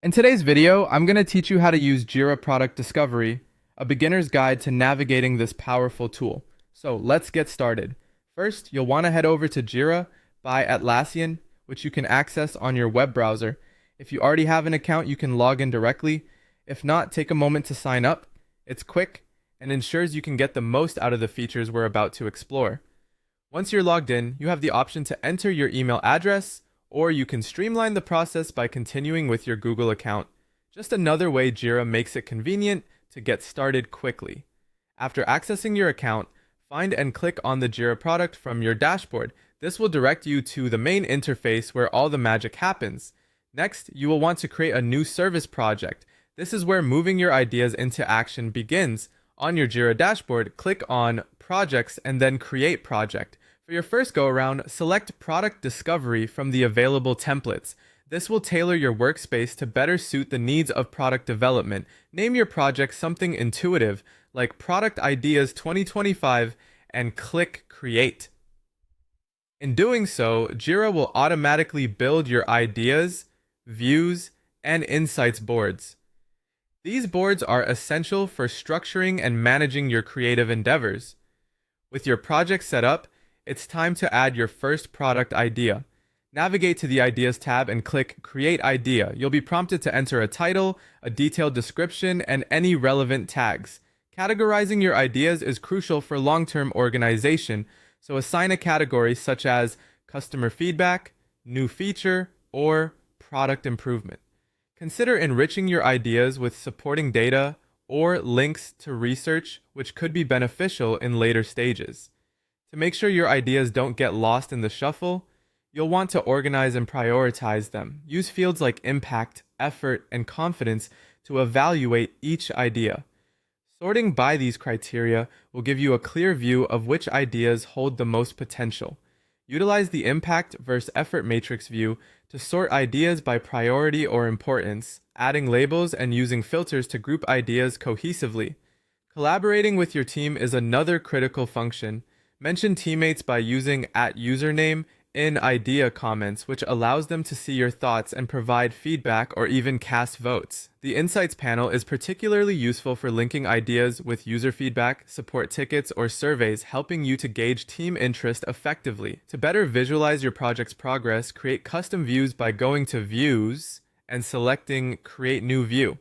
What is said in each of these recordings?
In today's video, I'm going to teach you how to use Jira Product Discovery, a beginner's guide to navigating this powerful tool. So let's get started. First, you'll want to head over to Jira by Atlassian, which you can access on your web browser. If you already have an account, you can log in directly. If not, take a moment to sign up. It's quick and ensures you can get the most out of the features we're about to explore. Once you're logged in, you have the option to enter your email address, or you can streamline the process by continuing with your Google account. Just another way Jira makes it convenient to get started quickly. After accessing your account, find and click on the Jira product from your dashboard. This will direct you to the main interface where all the magic happens. Next, you will want to create a new service project. This is where moving your ideas into action begins. On your Jira dashboard, click on Projects and then Create Project. For your first go-around, select Product Discovery from the available templates. This will tailor your workspace to better suit the needs of product development. Name your project something intuitive, like Product Ideas 2025, and click Create. In doing so, Jira will automatically build your ideas, views, and insights boards. These boards are essential for structuring and managing your creative endeavors. With your project set up, it's time to add your first product idea. Navigate to the Ideas tab and click Create Idea. You'll be prompted to enter a title, a detailed description, and any relevant tags. Categorizing your ideas is crucial for long-term organization, so assign a category such as customer feedback, new feature, or product improvement. Consider enriching your ideas with supporting data or links to research, which could be beneficial in later stages. To make sure your ideas don't get lost in the shuffle, you'll want to organize and prioritize them. Use fields like impact, effort, and confidence to evaluate each idea. Sorting by these criteria will give you a clear view of which ideas hold the most potential. Utilize the impact versus effort matrix view to sort ideas by priority or importance, adding labels and using filters to group ideas cohesively. Collaborating with your team is another critical function. Mention teammates by using @username in idea comments, which allows them to see your thoughts and provide feedback or even cast votes. The Insights panel is particularly useful for linking ideas with user feedback, support tickets, or surveys, helping you to gauge team interest effectively. To better visualize your project's progress, create custom views by going to Views and selecting Create New View.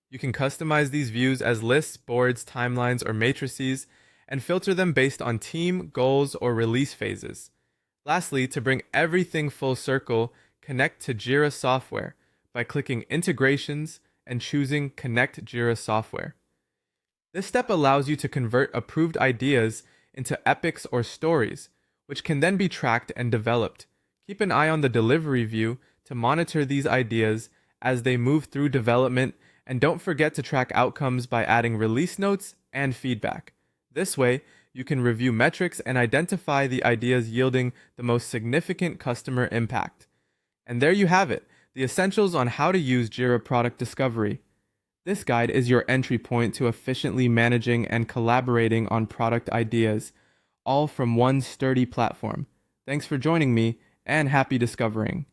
You can customize these views as lists, boards, timelines, or matrices, and filter them based on team, goals, or release phases. Lastly, to bring everything full circle, connect to Jira Software by clicking Integrations and choosing Connect Jira Software. This step allows you to convert approved ideas into epics or stories, which can then be tracked and developed. Keep an eye on the delivery view to monitor these ideas as they move through development, and don't forget to track outcomes by adding release notes and feedback. This way, you can review metrics and identify the ideas yielding the most significant customer impact. And there you have it, the essentials on how to use Jira Product Discovery. This guide is your entry point to efficiently managing and collaborating on product ideas, all from one sturdy platform. Thanks for joining me, and happy discovering.